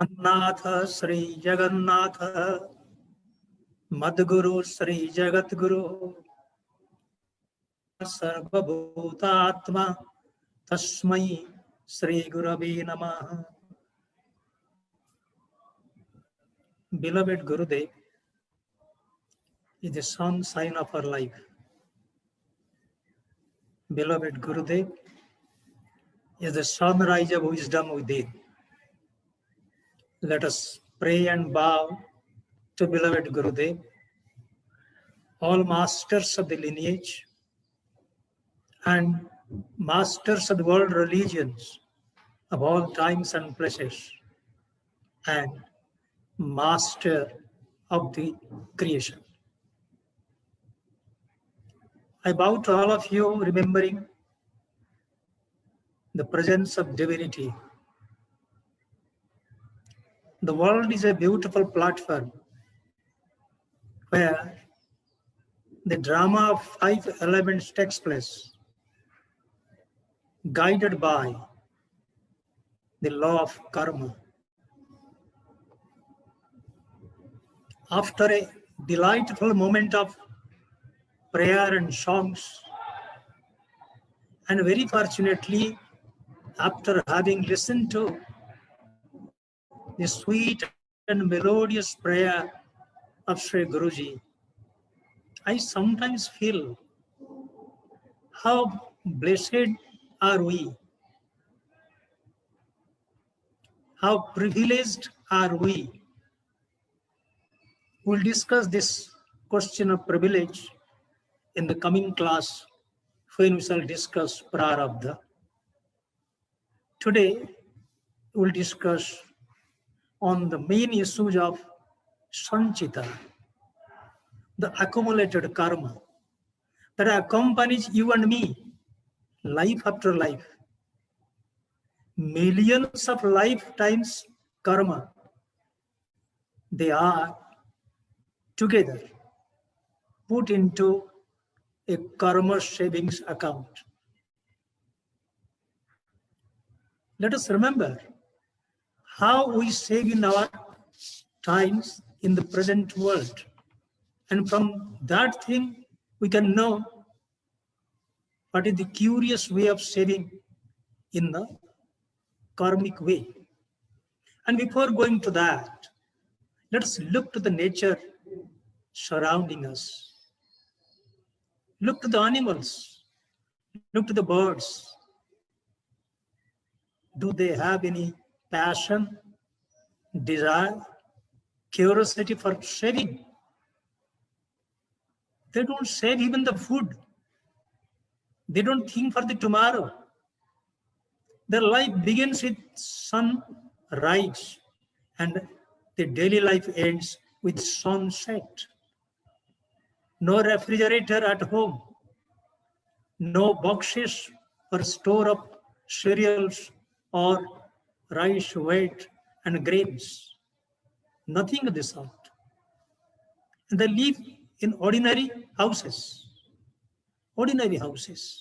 Annatha Sri Jagannatha Madguru Sri Jagatguru Sarvabhutatma Tasmai Sri Gurave Namaha. Beloved Gurudev is the sun sign of our life. Beloved Gurudev is the sunrise of wisdom within. Let us pray and bow to beloved Gurudev, all masters of the lineage and masters of the world religions of all times and places, and master of the creation. I bow to all of you, remembering the presence of divinity. The world is a beautiful platform where the drama of 5 elements takes place, guided by the law of karma. After a delightful moment of prayer and songs, and very fortunately, after having listened to the sweet and melodious prayer of Sri Guruji, I sometimes feel how blessed are we, how privileged are we. We'll discuss this question of privilege in the coming class when we shall discuss Prarabdha. Today, we'll discuss on the main issues of Sanchita, the accumulated karma that accompanies you and me, life after life. Millions of lifetimes karma, they are together put into a karma savings account. Let us remember how we save in our times in the present world. And from that thing, we can know what is the curious way of saving in the karmic way. And before going to that, let us look to the nature surrounding us. Look to the animals. Look to the birds. Do they have any passion, desire, curiosity for saving? They don't save even the food. They don't think for the tomorrow. Their life begins with sunrise and the daily life ends with sunset. No refrigerator at home. No boxes for store of cereals or rice, wheat and grains. Nothing of the sort. And they live in ordinary houses. Ordinary houses.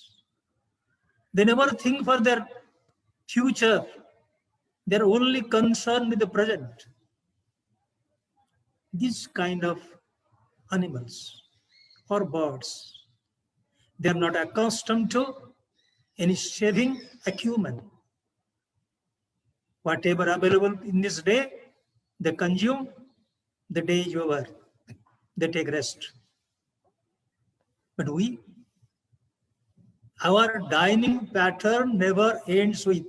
They never think for their future. They're only concerned with the present. These kind of animals or birds, they are not accustomed to any saving acumen. Whatever available in this day, they consume. The day is over. They take rest. But we, our dining pattern never ends with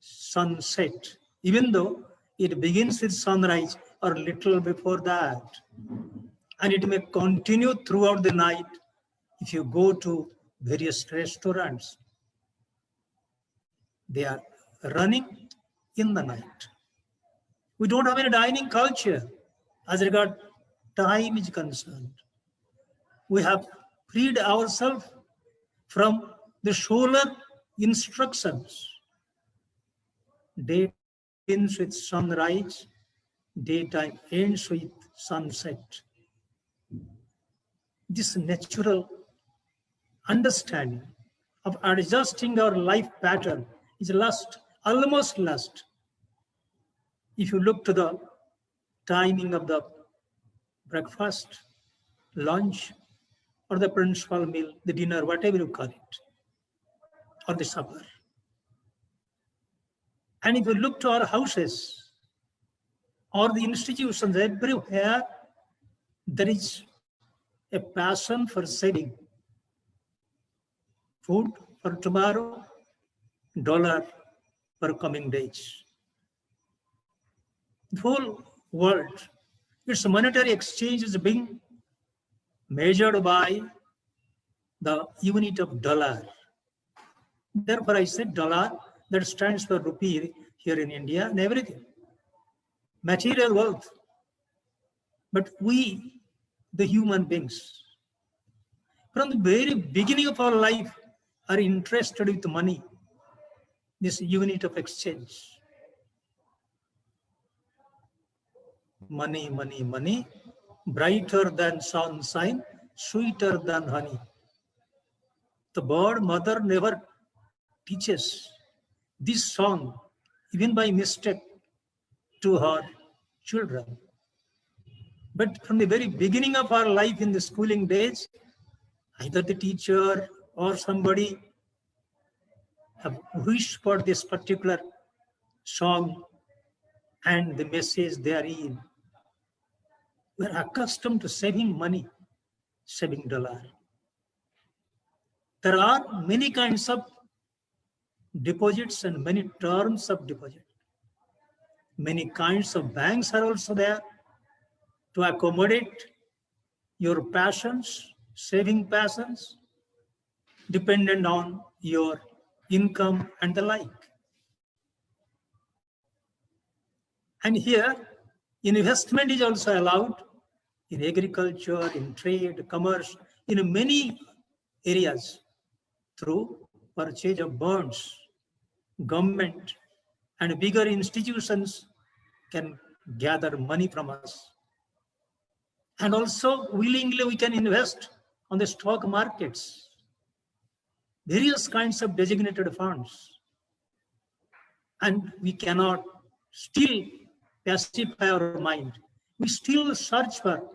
sunset, even though it begins with sunrise or little before that. And it may continue throughout the night if you go to various restaurants. They are running in the night. We don't have any dining culture as regard time is concerned. We have freed ourselves from the solar instructions. Day begins with sunrise, daytime ends with sunset. This natural understanding of adjusting our life pattern is almost lost. If you look to the timing of the breakfast, lunch, or the principal meal, the dinner, whatever you call it, or the supper. And if you look to our houses or the institutions, everywhere there is a passion for saving food for tomorrow, dollar for coming days. The whole world, its monetary exchange is being measured by the unit of dollar. Therefore, I said dollar, that stands for rupee here in India and everything. Material wealth. But we, the human beings, from the very beginning of our life, are interested with money, this unit of exchange. Money, money, money, brighter than sunshine, sweeter than honey. The bird mother never teaches this song, even by mistake, to her children. But from the very beginning of our life in the schooling days, either the teacher or somebody have wished for this particular song and the message therein. We are accustomed to saving money, saving dollar. There are many kinds of deposits and many terms of deposit. Many kinds of banks are also there to accommodate your passions, saving passions, dependent on your income and the like. And here, investment is also allowed in agriculture, in trade, commerce, in many areas through purchase of bonds. Government and bigger institutions can gather money from us. And also willingly we can invest on the stock markets, various kinds of designated funds. And we cannot still pacify our mind. We still search for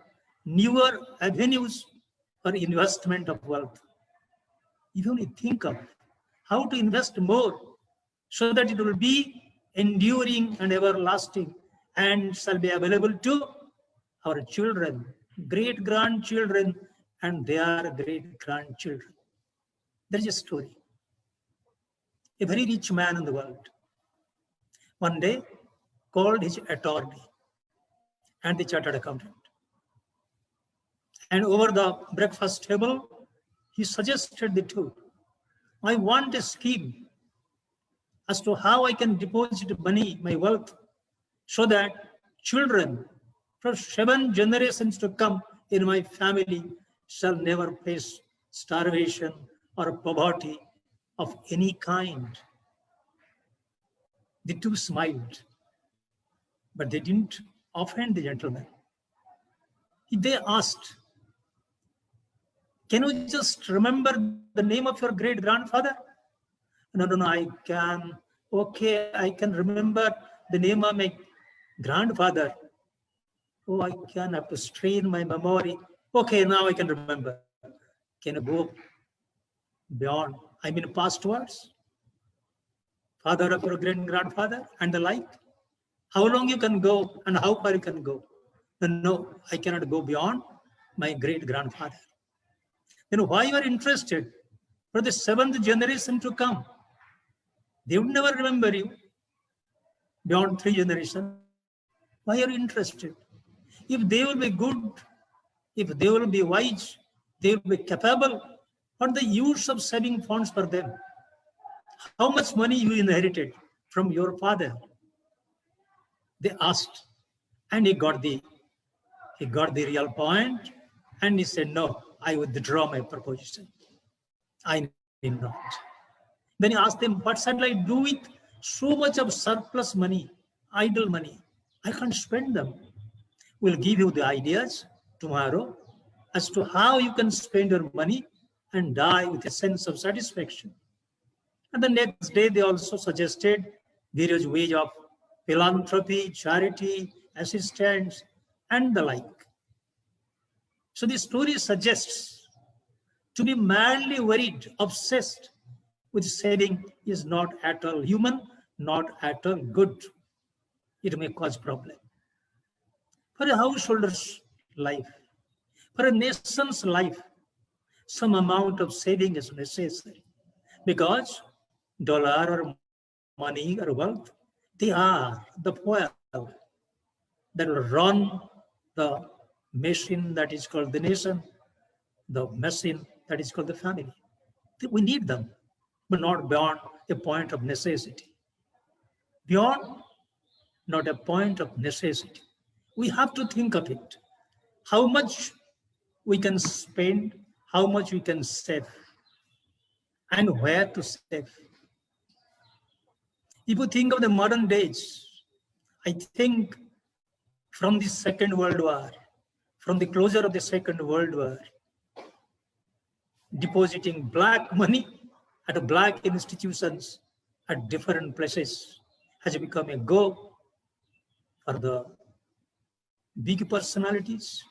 newer avenues for investment of wealth. If you only think of how to invest more so that it will be enduring and everlasting and shall be available to our children, great-grandchildren, and their great-grandchildren. There is a story. A very rich man in the world one day called his attorney and the chartered accountant. And over the breakfast table, he suggested the two. I want a scheme as to how I can deposit money, my wealth, so that children from 7 generations to come in my family shall never face starvation or poverty of any kind. The two smiled, but they didn't offend the gentleman. They asked, can you just remember the name of your great-grandfather? No, I can. Okay, I can remember the name of my grandfather. Oh, I can have to strain my memory. Okay, now I can remember. Can I go beyond? I mean, pastwards? Father of your great-grandfather and the like? How long you can go and how far you can go? No, I cannot go beyond my great-grandfather. Then why you are interested? For the 7th generation to come. They would never remember you beyond 3 generations. Why are you interested? If they will be good, if they will be wise, they will be capable, what the use of saving funds for them? How much money you inherited from your father? They asked, and he got the real point, and he said, no, I withdraw my proposition. I need not. Then he asked them, what shall I do with so much of surplus money, idle money? I can't spend them. We'll give you the ideas tomorrow as to how you can spend your money and die with a sense of satisfaction. And the next day, they also suggested various ways of philanthropy, charity, assistance, and the like. So the story suggests to be madly worried, obsessed with saving is not at all human, not at all good. It may cause problem. For a householder's life, for a nation's life, some amount of saving is necessary because dollar or money or wealth, they are the fuel that will run the machine that is called the nation, the machine that is called the family. We need them, but not beyond a point of necessity. Beyond, not a point of necessity. We have to think of it. How much we can spend, how much we can save, and where to save. If you think of the modern days, I think from the Second World War, from the closure of the Second World War, depositing black money at black institutions at different places has become a go for the big personalities.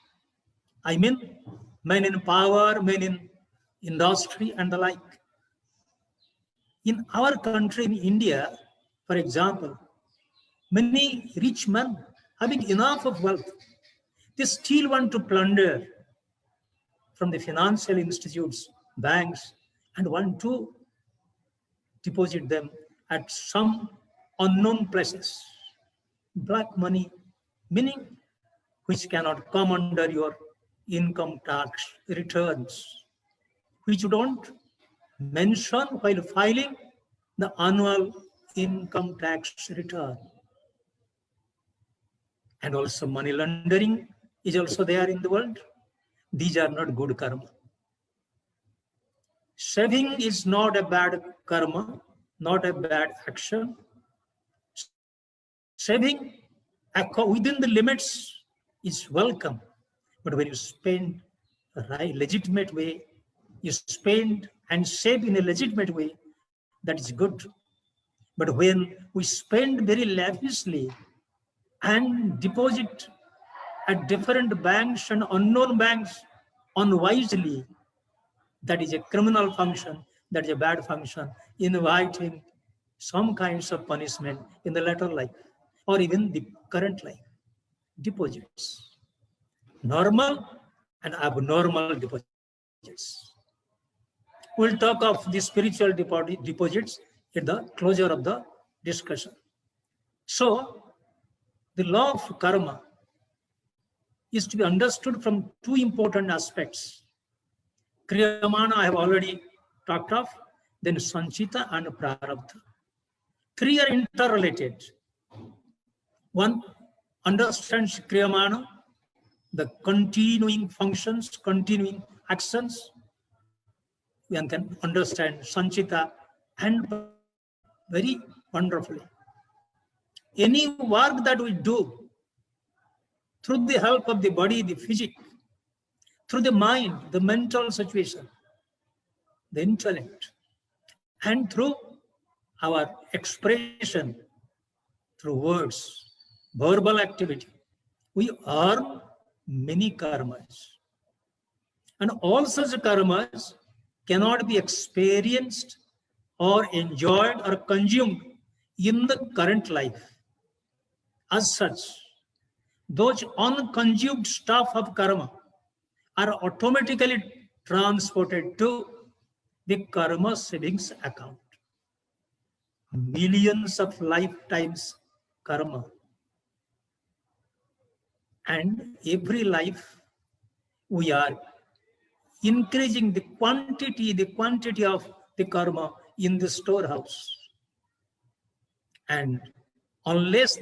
I mean, men in power, men in industry and the like. In our country, in India, for example, many rich men having enough of wealth, they still want to plunder from the financial institutes, banks, and want to deposit them at some unknown places. Black money, meaning which cannot come under your income tax returns, which you don't mention while filing the annual income tax return. And also money laundering is also there in the world. These are not good karma. Saving is not a bad karma, not a bad action. Saving within the limits is welcome. But when you spend a legitimate way, you spend and save in a legitimate way, that is good. But when we spend very lavishly and deposit at different banks and unknown banks unwisely, that is a criminal function, that is a bad function, inviting some kinds of punishment in the later life or even the current life. Deposits, normal and abnormal deposits. We'll talk of the spiritual deposits at the closure of the discussion. So, the law of karma is to be understood from two important aspects. Kriyamana I have already talked of, then Sanchita and Prarabdha. Three are interrelated. One understands Kriyamana, the continuing functions, continuing actions. One can understand Sanchita and very wonderfully. Any work that we do through the help of the body, the physique, through the mind, the mental situation, the intellect, and through our expression, through words, verbal activity, we earn many karmas. And all such karmas cannot be experienced or enjoyed or consumed in the current life. As such, those unconsumed stuff of karma are automatically transported to the karma savings account. Millions of lifetimes karma. And every life we are increasing the quantity of the karma in the storehouse. And unless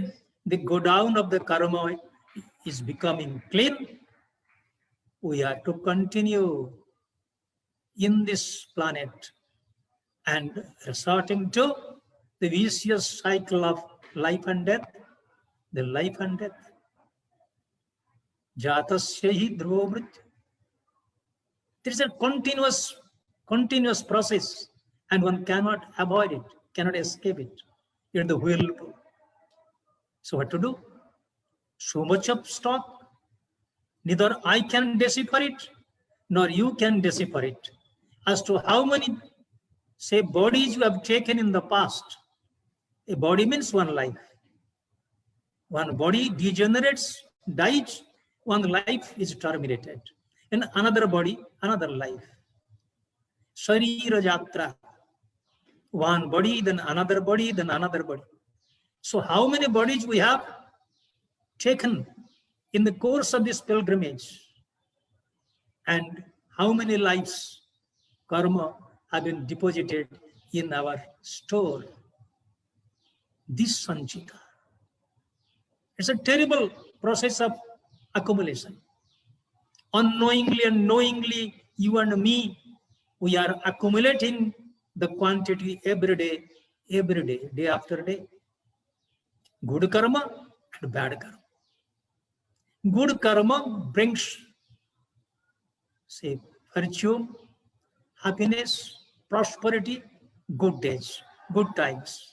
the go down of the karma is becoming clean, we are to continue in this planet and resorting to the vicious cycle of life and death, the life and death. Jatasya hi dhruvo mrityu. There is a continuous process, and one cannot avoid it, cannot escape it. It's the will. So what to do? So much of stock, neither I can decipher it, nor you can decipher it. As to how many, say, bodies you have taken in the past. A body means one life. One body degenerates, dies, one life is terminated. In another body, another life. Sharira Jatra. One body, then another body, then another body. So how many bodies we have taken in the course of this pilgrimage? And how many lives, karma, have been deposited in our store? This sanchita. It's a terrible process of accumulation. Unknowingly and knowingly, you and me, we are accumulating the quantity every day, day after day. Good karma and bad karma. Good karma brings, say, virtue, happiness, prosperity, good days, good times.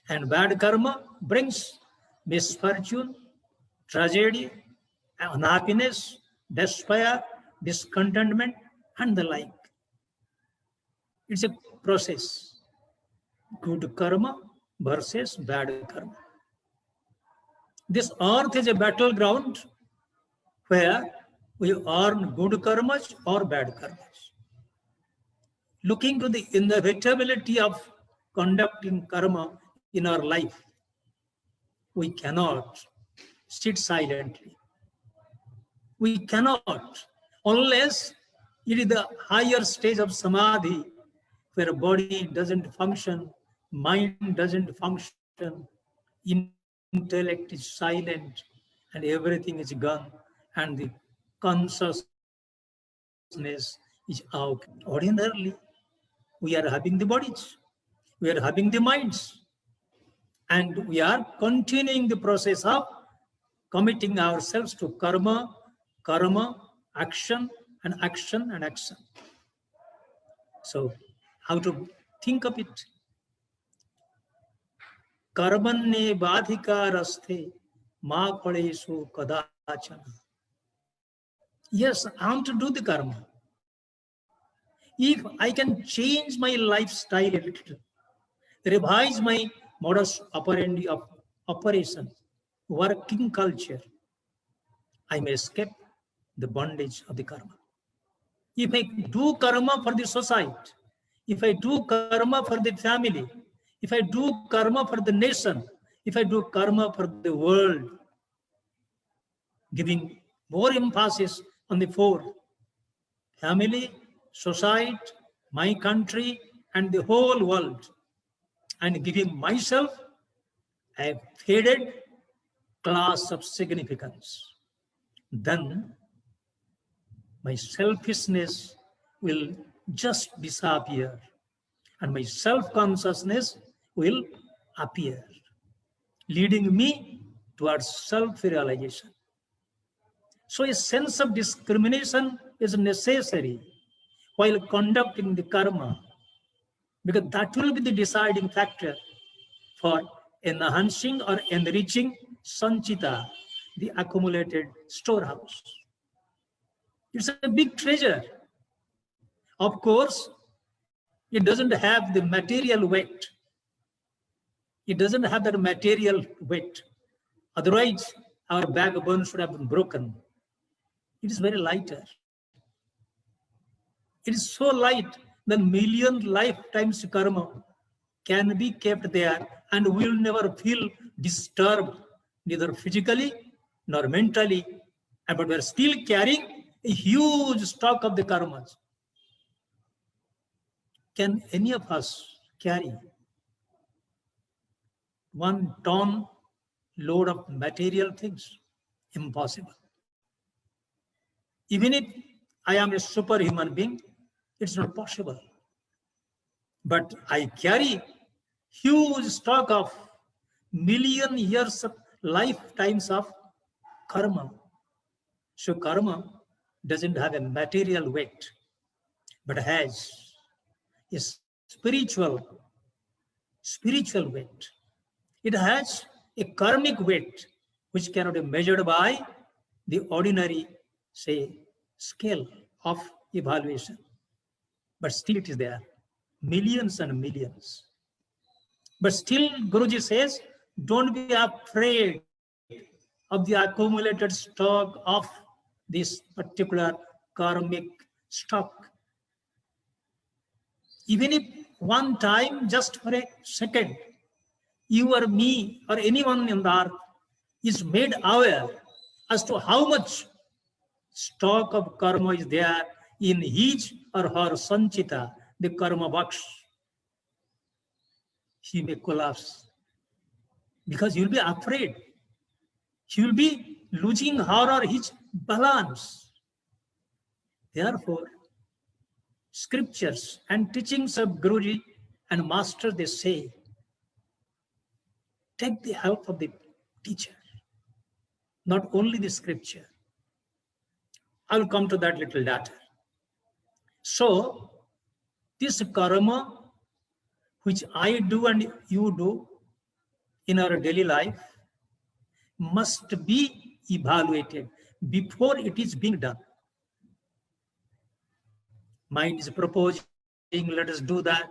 And bad karma brings misfortune, tragedy, unhappiness, despair, discontentment, and the like. It's a process. Good karma versus bad karma. This earth is a battleground where we earn good karmas or bad karmas. Looking to the inevitability of conducting karma in our life, we cannot sit silently. We cannot, unless it is the higher stage of samadhi, where body doesn't function, mind doesn't function, intellect is silent, and everything is gone, and the consciousness is out. Ordinarily, we are having the bodies, we are having the minds, and we are continuing the process of committing ourselves to karma, action, and action, and action. So, how to think of it? Karmanne badhikaraste ma phaleshu kadachana. Yes, I want to do the karma. If I can change my lifestyle a little, revise my modus operandi of operation, working culture, I may escape the bondage of the karma. If I do karma for the society, if I do karma for the family, if I do karma for the nation, if I do karma for the world, giving more emphasis on the four: family, society, my country, and the whole world, and giving myself a faded class of significance, then my selfishness will just disappear and my self-consciousness will appear, leading me towards self-realization. So a sense of discrimination is necessary while conducting the karma, because that will be the deciding factor for enhancing or enriching sanchita, the accumulated storehouse. It's a big treasure. Of course, it doesn't have the material weight. It doesn't have that material weight. Otherwise, our backbone should have been broken. It is very lighter. It is so light that million lifetimes karma can be kept there and will never feel disturbed, neither physically nor mentally. But we are still carrying a huge stock of the karmas. Can any of us carry 1 ton load of material things? Impossible. Even if I am a superhuman being, it's not possible. But I carry huge stock of million years of lifetimes of karma. So karma doesn't have a material weight, but has a spiritual weight. It has a karmic weight which cannot be measured by the ordinary, say, scale of evaluation. But still it is there, millions and millions. But still Guruji says, don't be afraid of the accumulated stock of this particular karmic stock. Even if one time, just for a second, you or me or anyone in the earth is made aware as to how much stock of karma is there in his or her sanchita, the karma box, he may collapse because he will be afraid. He will be losing her or his balance. Therefore, scriptures and teachings of Guruji and Master, they say, take the help of the teacher, not only the scripture. I'll come to that little later. So, this karma, which I do and you do in our daily life, must be evaluated before it is being done. Mind is proposing, let us do that.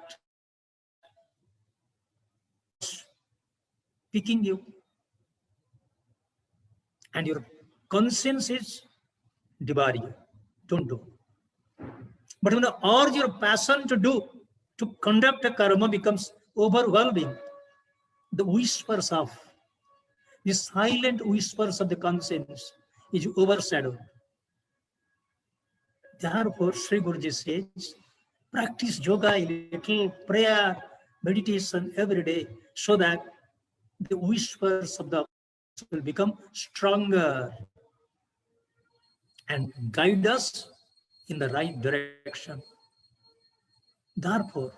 Picking you. And your conscience is debarring you. Don't do. But when the urge, your passion to do, to conduct a karma becomes overwhelming, the whispers of, the silent whispers of the conscience is overshadowed. Therefore, Sri Guruji says, practice yoga, a little prayer, meditation every day, so that the whispers of the will become stronger and guide us in the right direction. Therefore,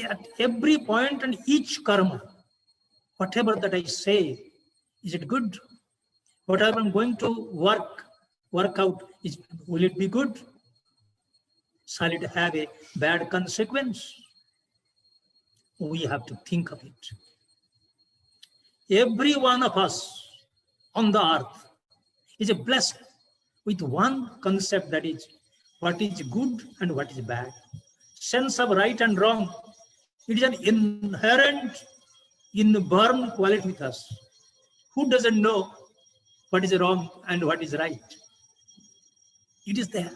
at every point and each karma, whatever that I say, is it good? Whatever I'm going to work out, will it be good? Shall it have a bad consequence? We have to think of it. Every one of us on the earth is blessed with one concept, that is, what is good and what is bad. Sense of right and wrong. It is an inherent, inborn quality with us. Who doesn't know what is wrong and what is right? It is there.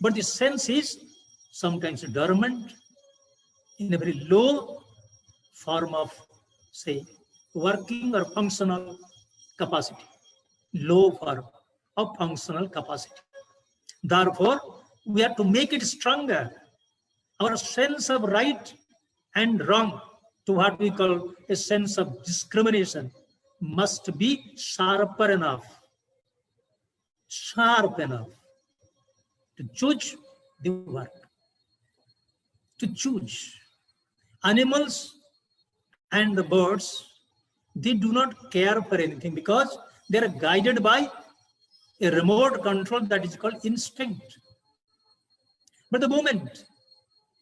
But the sense is sometimes dormant, in a very low form of, say, working or functional capacity. Low form of functional capacity. Therefore, we have to make it stronger. Our sense of right and wrong, to what we call a sense of discrimination, must be sharper enough to choose the work, to choose. Animals and the birds, they do not care for anything because they are guided by a remote control that is called instinct. But the moment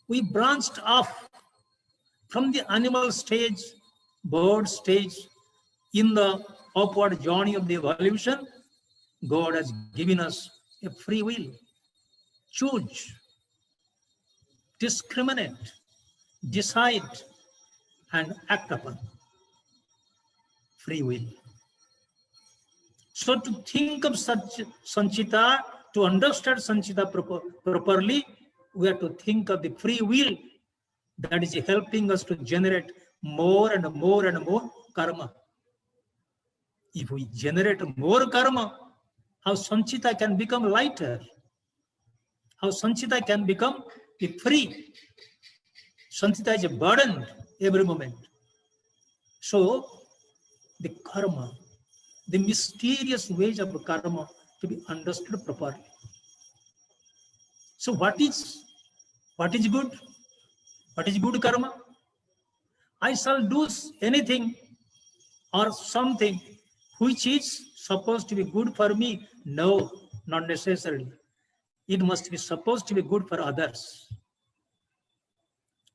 we branched off from the animal stage, bird stage, in the upward journey of the evolution, God has given us a free will. Choose, discriminate, decide, and act upon. Free will. So to think of such sanchita, to understand sanchita properly, we have to think of the free will that is helping us to generate more and more and more karma. If we generate more karma, how sanchita can become lighter? How sanchita can become free? Sanchita is burdened every moment. So the karma, the mysterious ways of karma to be understood properly. So what is good? What is good karma? I shall do anything or something which is supposed to be good for me. No, not necessarily. It must be supposed to be good for others.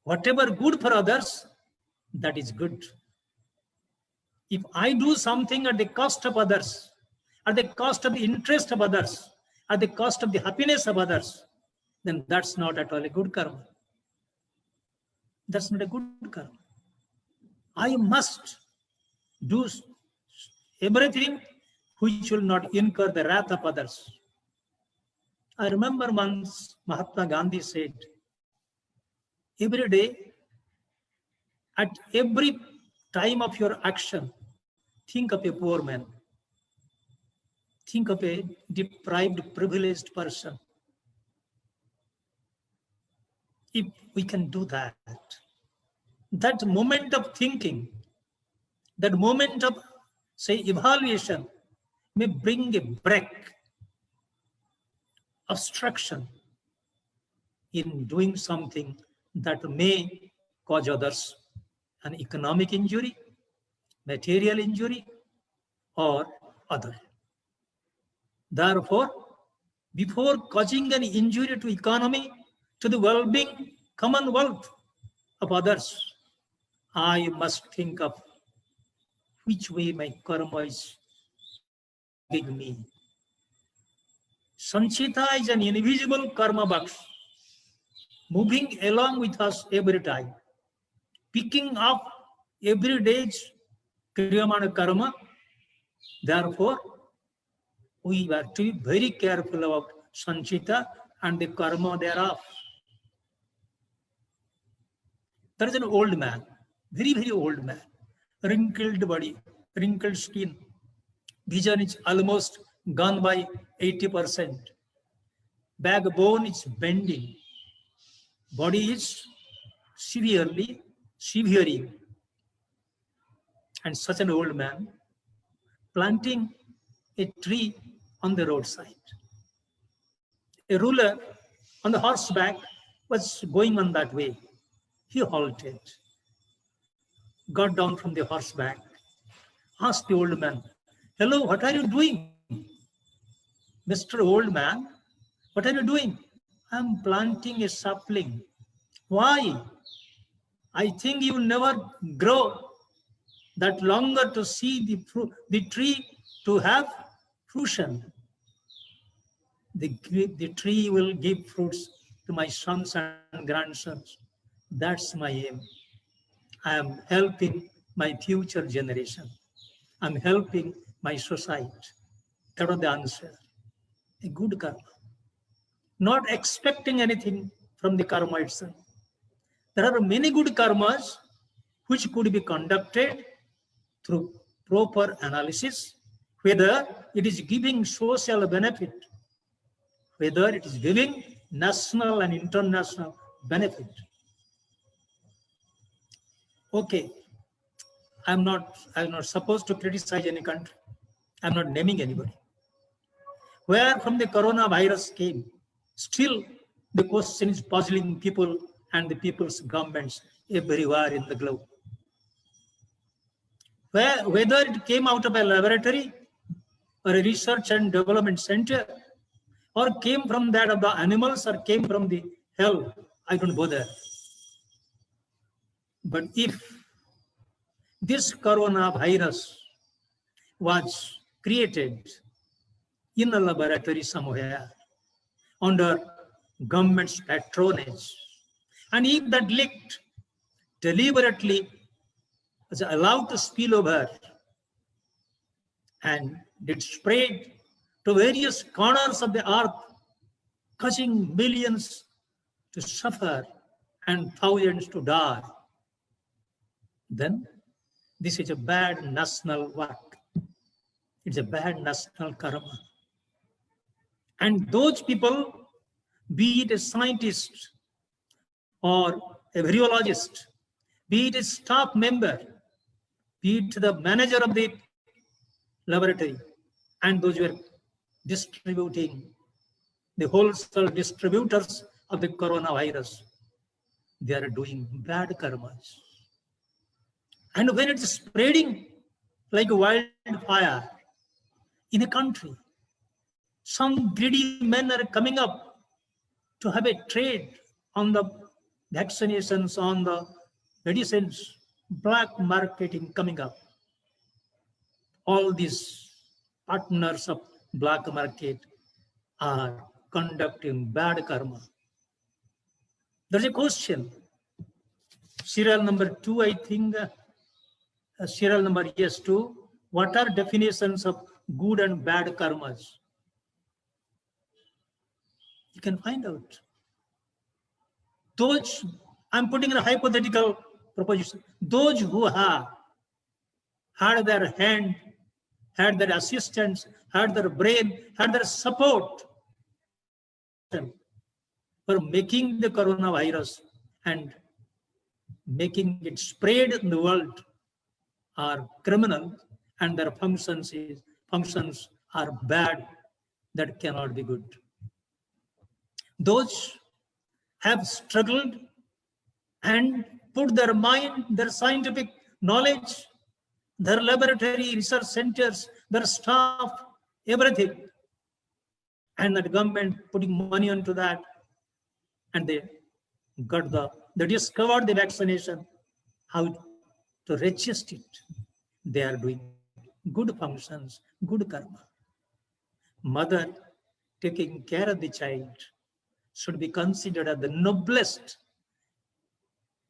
Whatever good for others, that is good. If I do something at the cost of others, at the cost of the interest of others, at the cost of the happiness of others, then that's not at all a good karma. That's not a good karma. I must do everything which will not incur the wrath of others. I remember once Mahatma Gandhi said, every day, at every time of your action, think of a poor man. Think of a deprived, privileged person. If we can do that, that moment of thinking, that moment of, say, evaluation may bring a break, obstruction in doing something that may cause others an economic injury, material injury, or other. Therefore, before causing an injury to economy, to the well-being, commonwealth of others, I must think of which way my karma is giving me. Sanchita is an invisible karma box, moving along with us every time, picking up every day's kriyamana karma. Therefore, we have to be very careful about sanchita and the karma thereof. There is an old man, very, very old man, wrinkled body, wrinkled skin. Vision is almost gone by 80%. Backbone is bending. Body is severely severing. And such an old man planting a tree on the roadside. A ruler on the horseback was going on that way. He halted, got down from the horseback, asked the old man, "Hello, what are you doing?" "Mr. Old Man, what are you doing?" "I'm planting a sapling." "Why?" "I think you will never grow that longer to see the tree to have fruition. The tree will give fruits to my sons and grandsons. That's my aim. I am helping my future generation. I'm helping my society." That was the answer. A good karma. Not expecting anything from the karma itself. There are many good karmas which could be conducted through proper analysis, whether it is giving social benefit, whether it is giving national and international benefit. Okay, I'm not supposed to criticize any country. I'm not naming anybody. Where from the coronavirus came, still the question is puzzling people and the people's governments everywhere in the globe. Whether it came out of a laboratory or a research and development center, or came from that of the animals, or came from the hell, I don't bother. But if this coronavirus was created in a laboratory somewhere under government's patronage, and if that leaked deliberately, was allowed to spill over and did spread to various corners of the earth, causing millions to suffer and thousands to die, then this is a bad national work. It's a bad national karma. And those people, be it a scientist or a virologist, be it a staff member, be it the manager of the laboratory, and those who are distributing, the wholesale distributors of the coronavirus, they are doing bad karmas. And when it's spreading like a wildfire in a country, some greedy men are coming up to have a trade on the vaccinations, on the medicines, black marketing coming up. all these partners of black market are conducting bad karma. There's a question. Serial number 2, I think. Serial number, yes, 2. What are definitions of good and bad karmas? You can find out. Those, I'm putting in a hypothetical proposition. Those who have had their hand, had their assistance, had their brain, had their support for making the coronavirus and making it spread in the world are criminal, and their functions are bad, that cannot be good. Those have struggled and put their mind, their scientific knowledge, their laboratory research centers, their staff, everything, and the government putting money onto that, and they discovered the vaccination, how to resist it. They are doing good functions, good karma. Mother taking care of the child should be considered as the noblest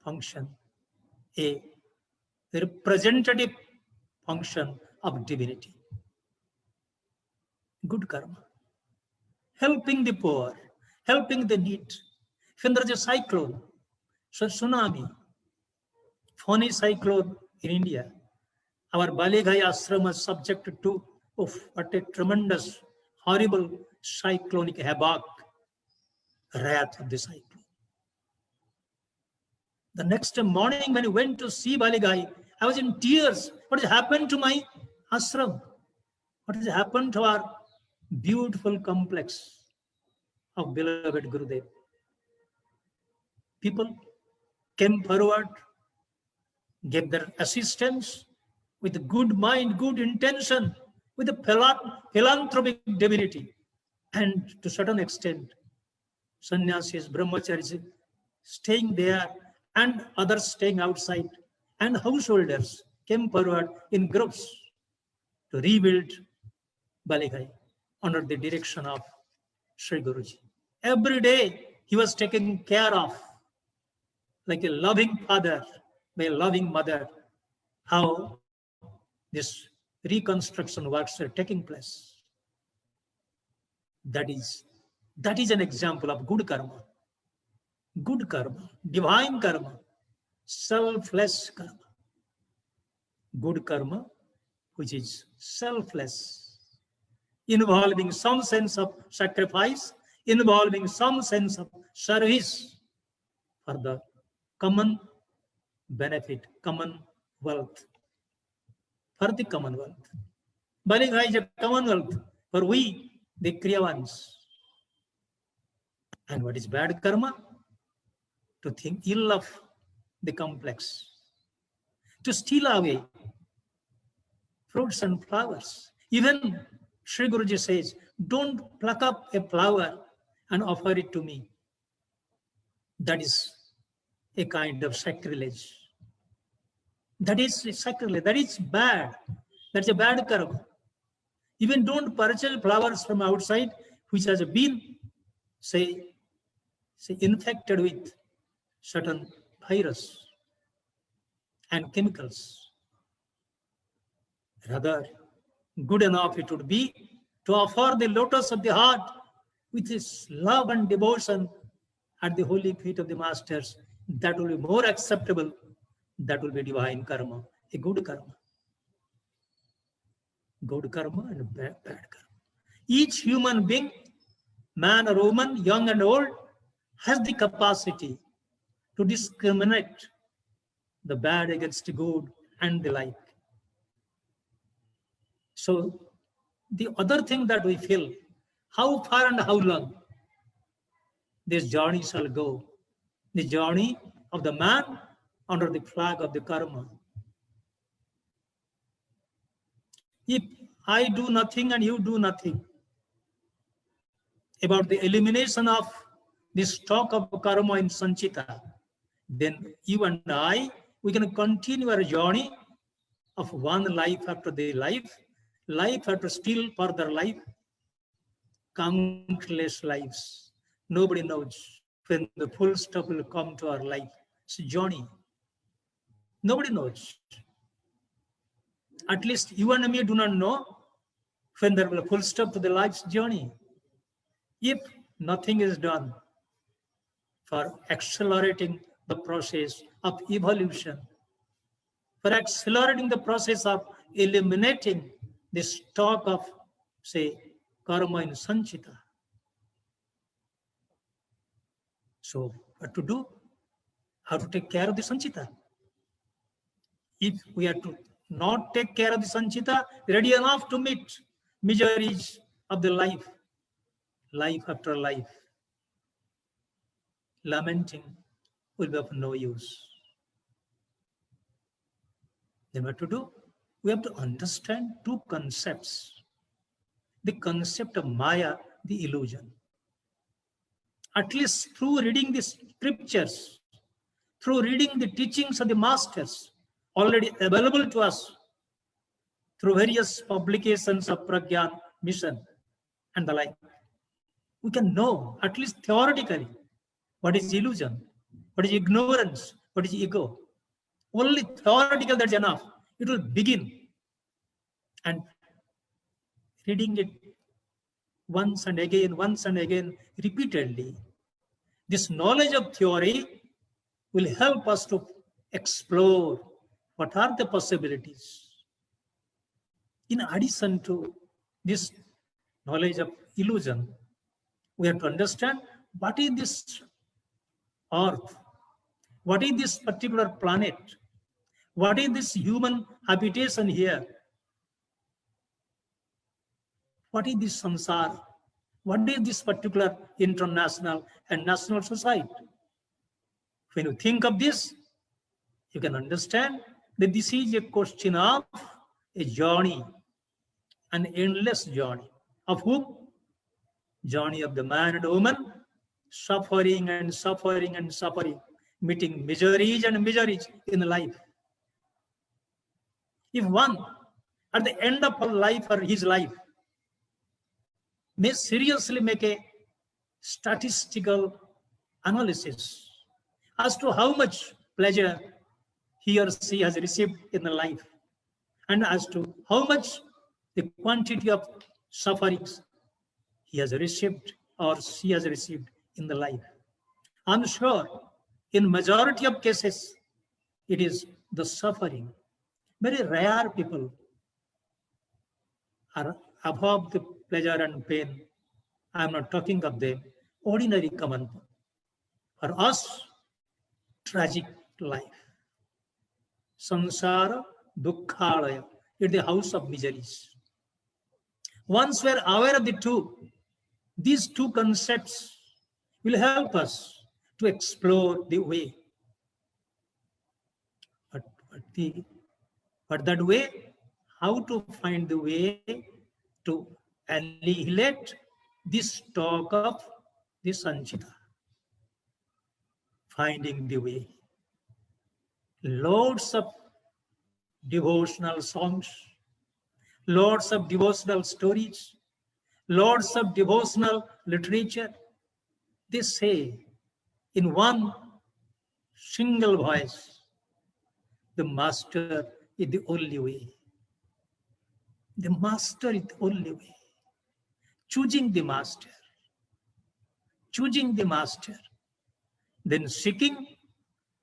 function, a representative function of divinity. Good karma. Helping the poor, helping the needy. When there is a cyclone, so tsunami, phony cyclone in India, our Balighai ashram was subjected to what a tremendous, horrible cyclonic havoc, wrath of the cyclone. The next morning when I went to see Balighai, I was in tears. What has happened to my ashram? What has happened to our beautiful complex of beloved Gurudev? People came forward, gave their assistance with good mind, good intention, with a philanthropic divinity. And to a certain extent, sannyasis, brahmacharis staying there and others staying outside, and householders came forward in groups to rebuild Balighai under the direction of Sri Guruji. Every day he was taken care of like a loving father by a loving mother, how this reconstruction works are taking place. That is an example of good karma. Good karma, divine karma, selfless karma. Good karma, which is selfless, involving some sense of sacrifice, involving some sense of service for the common benefit, commonwealth, for the commonwealth. Balighai is a commonwealth for we, the Kriyavans. And what is bad karma? To think ill of the complex, to steal away fruits and flowers. Even Sri Guruji says, don't pluck up a flower and offer it to me. That is a kind of sacrilege. That is sacrilege. That is bad. That's a bad karma. Even don't purchase flowers from outside which has been, say infected with certain virus and chemicals. Rather, good enough it would be to offer the lotus of the heart with his love and devotion at the holy feet of the masters. That will be more acceptable. That will be divine karma, a good karma. Good karma and bad karma. Each human being, man or woman, young and old, has the capacity to discriminate the bad against the good and the like. So the other thing that we feel, how far and how long this journey shall go, the journey of the man under the flag of the karma. If I do nothing and you do nothing about the elimination of the stock of karma in Sanchita, then you and I, we can continue our journey of one life after the life, life after still further life, countless lives. Nobody knows when the full stop will come to our life. It's a journey. Nobody knows. At least you and me do not know when there will be a full stop to the life's journey. If nothing is done for accelerating the process of evolution, for accelerating the process of eliminating the stock of, say, karma in sanchita. So, what to do? How to take care of the sanchita? If we are to not take care of the sanchita, ready enough to meet miseries of the life, life after life, lamenting will be of no use. Then what to do? We have to understand two concepts. The concept of Maya, the illusion. At least through reading the scriptures, through reading the teachings of the masters, already available to us, through various publications of Pragyan Mission and the like, we can know, at least theoretically, what is illusion, what is ignorance, what is ego. Only theoretical, that's enough. It will begin. And reading it once and again, repeatedly, this knowledge of theory will help us to explore what are the possibilities. In addition to this knowledge of illusion, we have to understand what is this earth, what is this particular planet, what is this human habitation here, what is this samsara, what is this particular international and national society. When you think of this, you can understand that this is a question of a journey, an endless journey. Of whom? Journey of the man and woman, suffering and suffering and suffering, meeting miseries and miseries in life. If one, at the end of her life or his life, may seriously make a statistical analysis as to how much pleasure he or she has received in the life, and as to how much the quantity of sufferings he has received or she has received in the life. I'm sure in majority of cases, it is the suffering. Very rare people are above the pleasure and pain. I'm not talking of the ordinary common. For us, tragic life. Samsara dukkhalaya, it's the house of miseries. Once we're aware of the two, these two concepts will help us to explore the way. But that way, how to find the way to annihilate this stock of the sanchita? Finding the way. Loads of devotional songs, loads of devotional stories, loads of devotional literature. They say in one single voice, the master is the only way. The master is the only way. Choosing the master, then seeking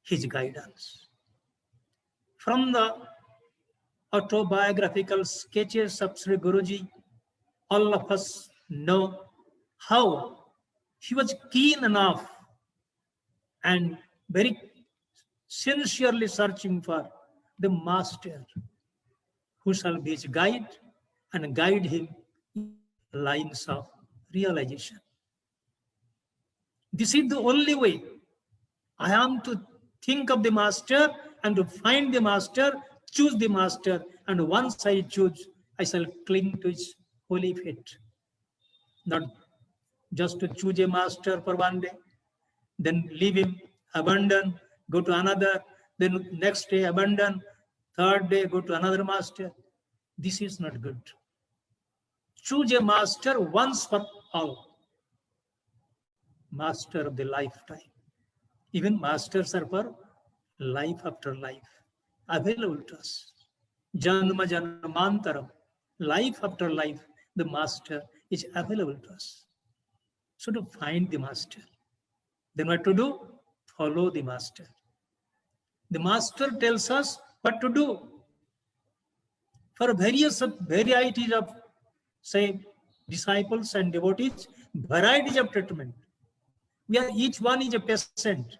his guidance. From the autobiographical sketches of Sri Guruji, all of us know how he was keen enough and very sincerely searching for the master who shall be his guide and guide him in lines of realization. This is the only way. I am to think of the master and to find the master, choose the master, and once I choose, I shall cling to his holy feet. Not just to choose a master for one day, then leave him, abandon, go to another, then next day abandon, third day go to another master. This is not good. Choose a master once for all. Master of the lifetime. Even masters are for life after life, available to us. Janma janmantaram, life after life, the master is available to us. So to find the master, then what to do? Follow the master. The master tells us what to do. For various varieties of, say, disciples and devotees, varieties of treatment. Each one is a patient.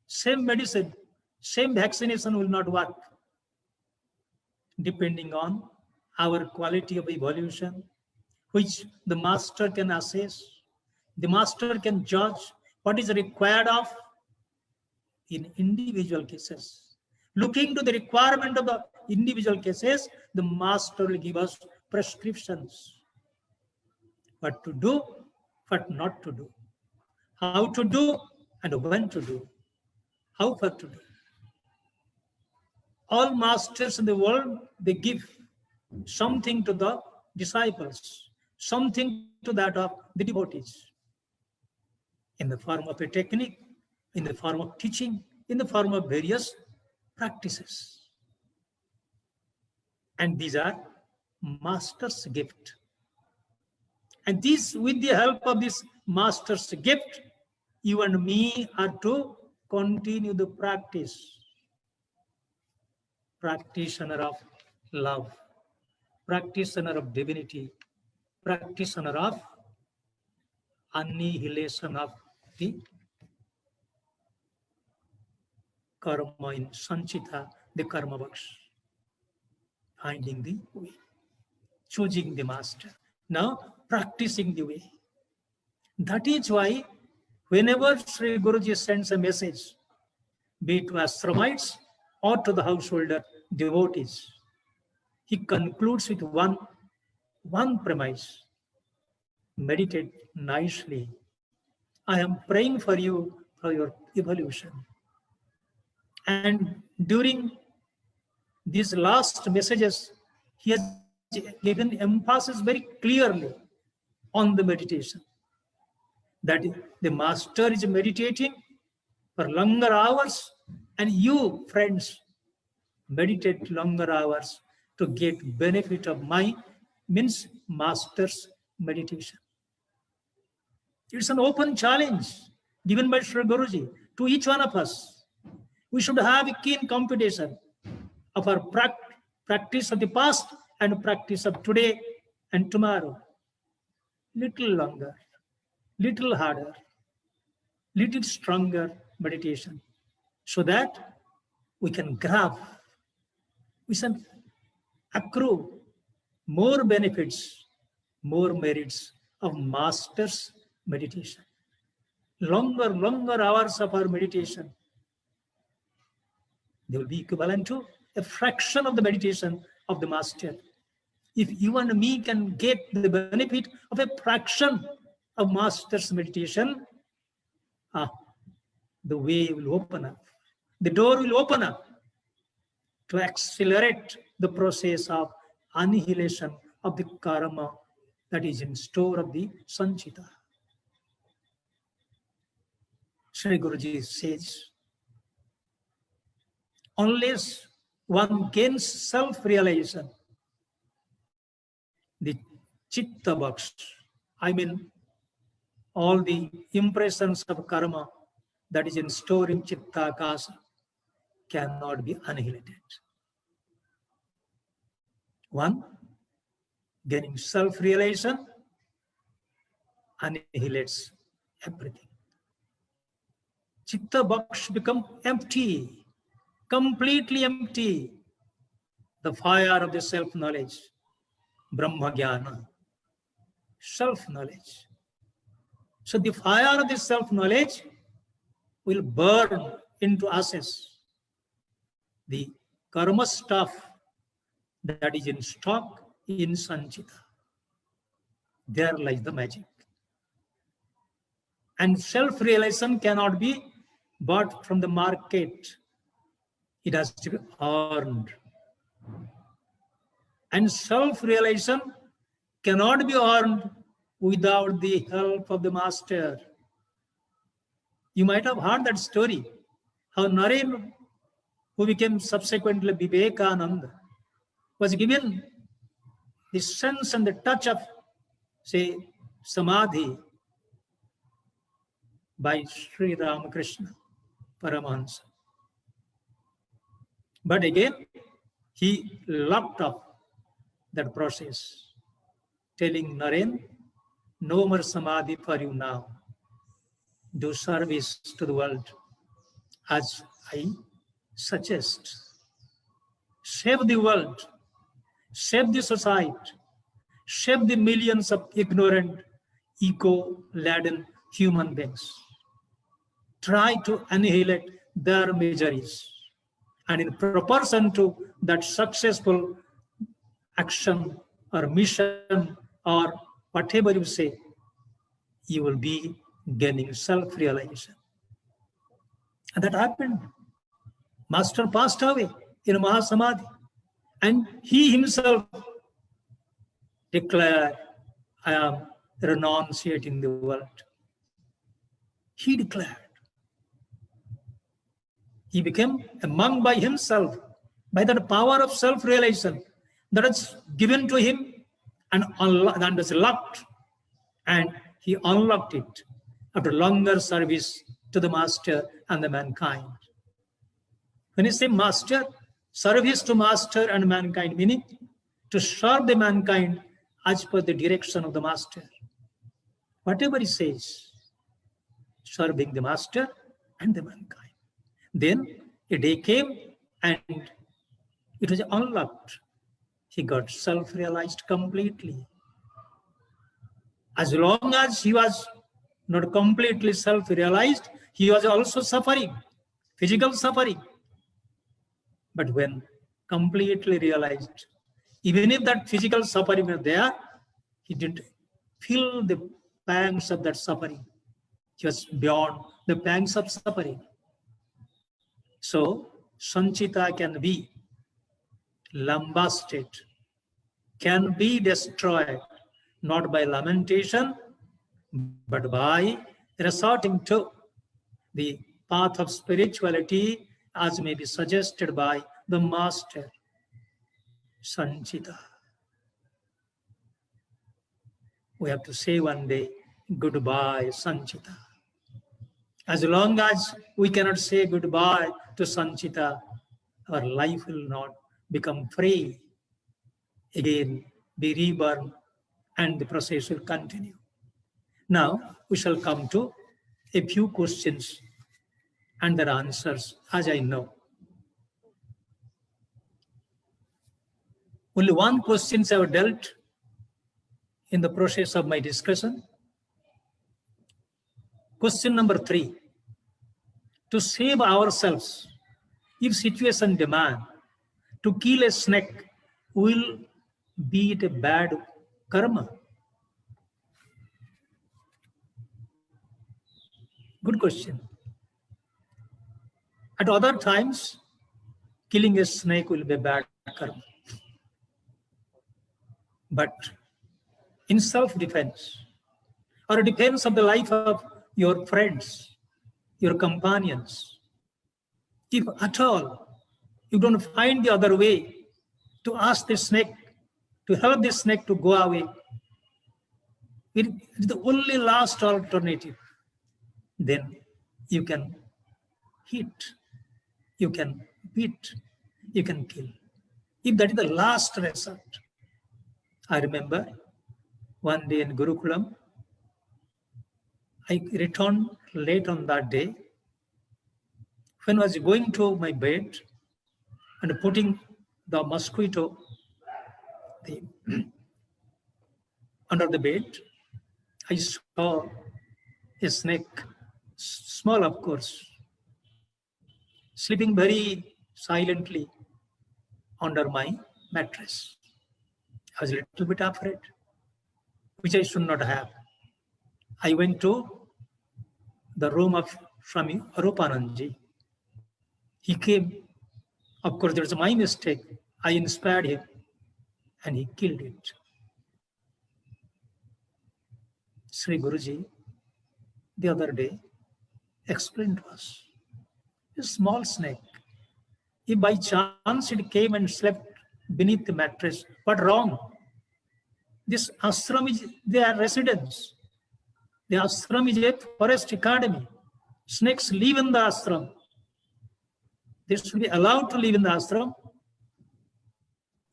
Same medicine, same vaccination will not work. Depending on our quality of evolution, which the master can assess, the master can judge what is required of in individual cases. Looking to the requirement of the individual cases, the master will give us prescriptions. What to do, what not to do, how to do, and when to do, how far to do. All masters in the world, they give something to the disciples, something to that of the devotees, in the form of a technique, in the form of teaching, in the form of various practices. And these are master's gift. And this, with the help of this master's gift, you and me are to continue the practice. Practitioner of love, practitioner of divinity, practitioner of annihilation of the karma in Sanchita, the karma box. Finding the way, choosing the master, now practicing the way. That is why whenever Sri Guruji sends a message, be it to ashramites or to the householder devotees, he concludes with one premise: meditate nicely. I am praying for you for your evolution. And during these last messages, he has given emphasis very clearly on the meditation. That the master is meditating for longer hours, and you, friends, meditate longer hours to get benefit of my, means master's meditation. It's an open challenge given by Sri Guruji to each one of us. We should have a keen competition of our practice of the past and practice of today and tomorrow. Little longer, little harder, little stronger meditation, so that we can grab, we can accrue more benefits, more merits of master's meditation. Longer hours of our meditation, they will be equivalent to a fraction of the meditation of the master. If you and me can get the benefit of a fraction of master's meditation, the way will open up. The door will open up to accelerate the process of annihilation of the karma that is in store of the Sanchita. Sri Guruji says, unless one gains self-realization, the chitta box, I mean all the impressions of karma that is in store in chitta akasa, cannot be annihilated. One, gaining self-realization annihilates everything. Chitta box become empty, completely empty. The fire of the self-knowledge, Brahma Jnana, self-knowledge. So the fire of the self-knowledge will burn into ashes the karma stuff that is in stock in Sanchita. There lies the magic. And self-realization cannot be bought from the market. It has to be earned. And self-realization cannot be earned without the help of the master. You might have heard that story, how Naren, who became subsequently Vivekananda, was given the sense and the touch of, say, samadhi by Sri Ramakrishna Paramahansa. But again, he locked up that process, telling Naren, no more samadhi for you now. Do service to the world as I suggest. Save the world, save the society, save the millions of ignorant, ego-laden human beings. Try to annihilate their miseries. And in proportion to that successful action or mission or whatever you say, you will be gaining self-realization. And that happened. Master passed away in Mahasamadhi. And he himself declared, I am renunciating the world. He declared. He became a monk by himself, by that power of self-realization that is given to him and was locked. And he unlocked it after longer service to the master and the mankind. When you say master, service to master and mankind, meaning to serve the mankind as per the direction of the master. Whatever he says, serving the master and the mankind. Then a day came and it was unlocked. He got self-realized completely. As long as he was not completely self-realized, he was also suffering, physical suffering. But when completely realized, even if that physical suffering was there, he didn't feel the pangs of that suffering. He was beyond the pangs of suffering. So, Sanchita can be lambasted, can be destroyed, not by lamentation, but by resorting to the path of spirituality as may be suggested by the master, Sanchita. We have to say one day, goodbye, Sanchita. As long as we cannot say goodbye to Sanchita, our life will not become free. Again, be reborn, and the process will continue. Now, we shall come to a few questions and their answers, as I know. Only one question I have dealt in the process of my discussion. Question number 3. To save ourselves, if situation demand, to kill a snake, will be it a bad karma? Good question. At other times, killing a snake will be a bad karma. But in self-defense, or defense of the life of your friends, your companions, if at all you don't find the other way to ask the snake, to help the snake to go away, it is the only last alternative, then you can hit, you can beat, you can kill. If that is the last resort. I remember one day in Gurukulam, I returned late on that day. When I was going to my bed and putting the mosquito under the bed, I saw a snake, small of course, sleeping very silently under my mattress. I was a little bit afraid, which I should not have. I went to the room of Swami Samarpananandaji. He came. Of course, there was my mistake. I inspired him and he killed it. Sri Guruji the other day explained to us. A small snake, if by chance it came and slept beneath the mattress, what wrong? This ashram is their residence. The ashram is a forest academy. Snakes live in the ashram. They should be allowed to live in the ashram.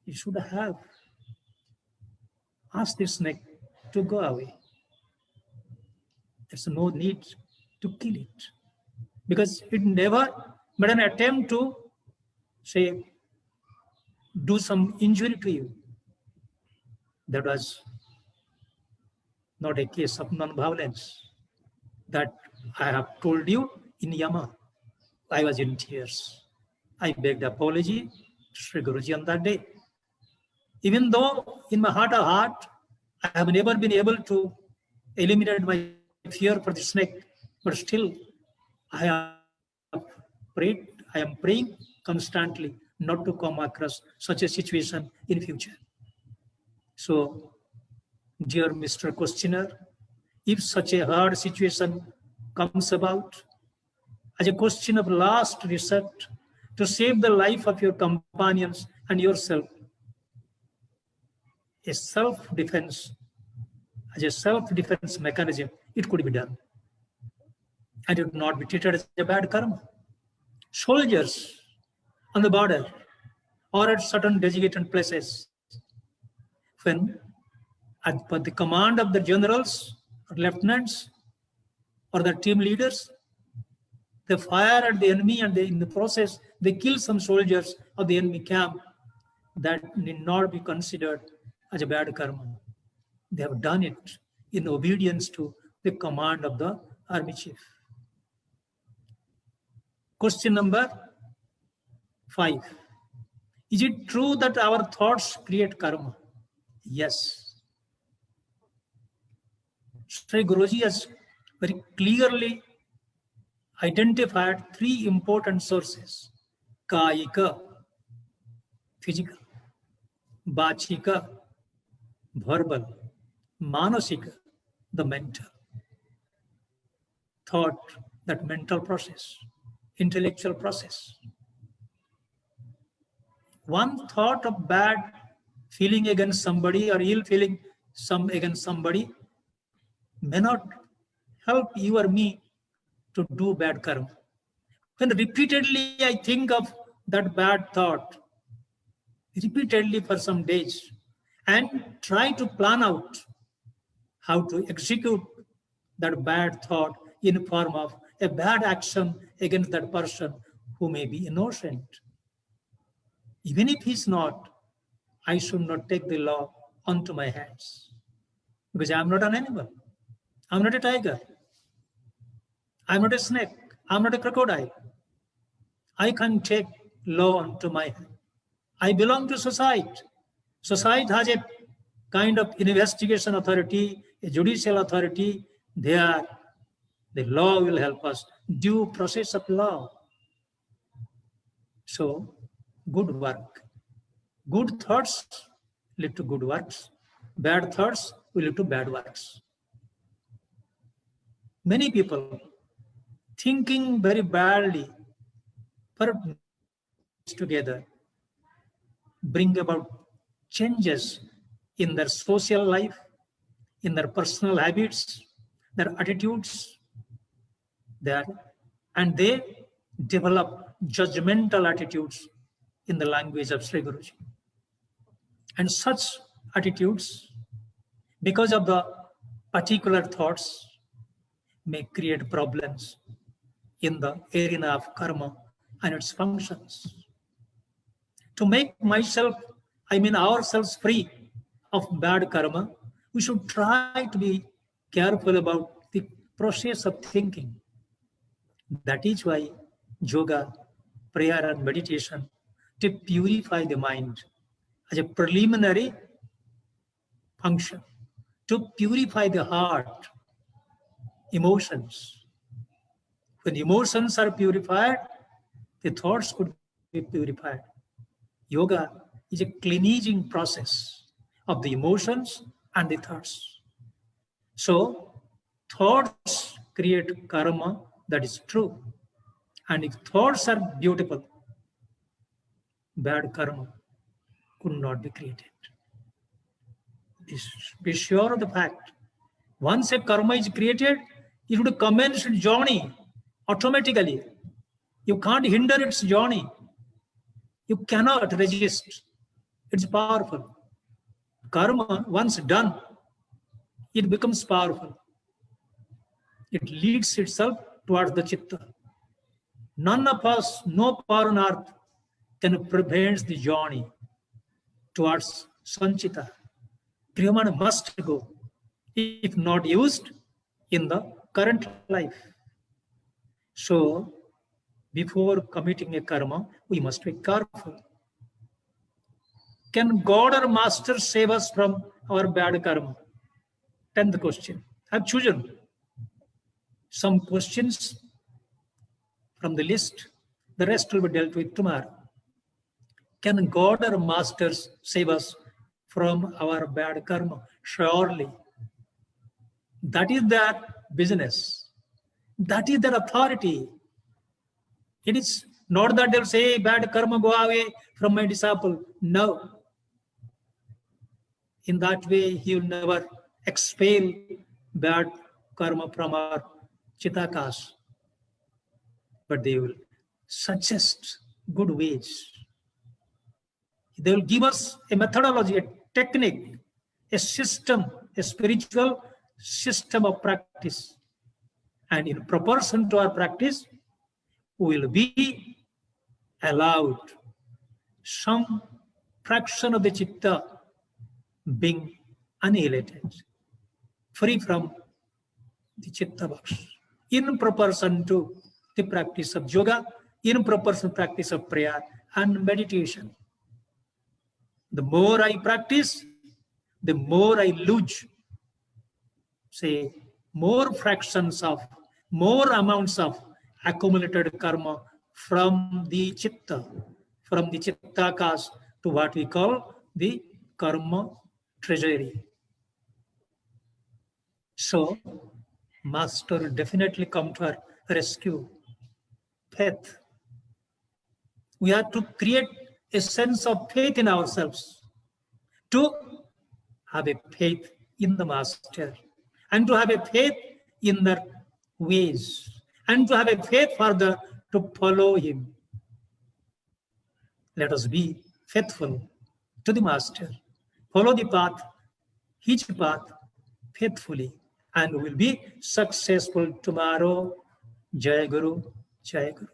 You should have asked the snake to go away. There's no need to kill it, because it never made an attempt to, say, do some injury to you. That was not a case of non-violence. That I have told you in Yama. I was in tears. I begged apology to Sri Guruji on that day. Even though in my heart of heart, I have never been able to eliminate my fear for the snake, but still I have prayed, I am praying constantly not to come across such a situation in future. So, dear Mr. Questioner, if such a hard situation comes about, as a question of last resort, to save the life of your companions and yourself, a self-defense, as a self-defense mechanism, it could be done. And it would not be treated as a bad karma. Soldiers on the border or at certain designated places, when at the command of the generals or lieutenants or the team leaders, they fire at the enemy and in the process, they kill some soldiers of the enemy camp, that need not be considered as a bad karma. They have done it in obedience to the command of the army chief. Question number 5. Is it true that our thoughts create karma? Yes. Sri Guruji has very clearly identified 3 important sources: Kayika, physical; Bachika, verbal; Manasika, the mental. Thought, that mental process, intellectual process. One thought of bad feeling against somebody or ill feeling against somebody may not help you or me to do bad karma. When repeatedly I think of that bad thought, repeatedly for some days, and try to plan out how to execute that bad thought in form of a bad action against that person who may be innocent. Even if he's not, I should not take the law onto my hands, because I'm not an animal. I'm not a tiger. I'm not a snake. I'm not a crocodile. I can't take law onto my hand. I belong to society. Society has a kind of investigation authority, a judicial authority. There, the law will help us. Due process of law. So, good work. Good thoughts lead to good works. Bad thoughts will lead to bad works. Many people thinking very badly for together bring about changes in their social life, in their personal habits, their attitudes, and they develop judgmental attitudes in the language of Sri Guruji. And such attitudes, because of the particular thoughts, may create problems in the arena of karma and its functions. To make ourselves free of bad karma, we should try to be careful about the process of thinking. That is why yoga, prayer and meditation, to purify the mind as a preliminary function, to purify the heart, emotions. When emotions are purified, the thoughts could be purified. Yoga is a cleansing process of the emotions and the thoughts. So, thoughts create karma, that is true. And if thoughts are beautiful, bad karma could not be created. Be sure of the fact. Once a karma is created, it would commence its journey automatically. You can't hinder its journey. You cannot resist. It's powerful. Karma, once done, it becomes powerful. It leads itself towards the chitta. None of us, no power on earth, can prevent the journey towards sanchita. Kriyamana must go, if not used in the current life. So, before committing a karma, we must be careful. Can God or Master save us from our bad karma? 10th question. I've chosen some questions from the list. The rest will be dealt with tomorrow. Can God or Masters save us from our bad karma? Surely. That is their business. That is their authority. It is not that they'll say, bad karma, go away from my disciple. No. In that way, he will never expel bad karma from our chittakas. But they will suggest good ways. They will give us a methodology, a technique, a system, a spiritual system of practice. And in proportion to our practice, we will be allowed some fraction of the chitta being annihilated, free from the chitta box, in proportion to the practice of yoga, in proportion to practice of prayer and meditation. The more I practice, the more I lose, say, more fractions of, more amounts of accumulated karma from the chitta kas to what we call the karma treasury. So, Master will definitely come to our rescue. Faith. We have to create a sense of faith in ourselves, to have a faith in the Master, and to have a faith in their ways, and to have a faith further to follow him. Let us be faithful to the Master. Follow the path, his path, faithfully, and will be successful tomorrow. Jai Guru, Jai Guru.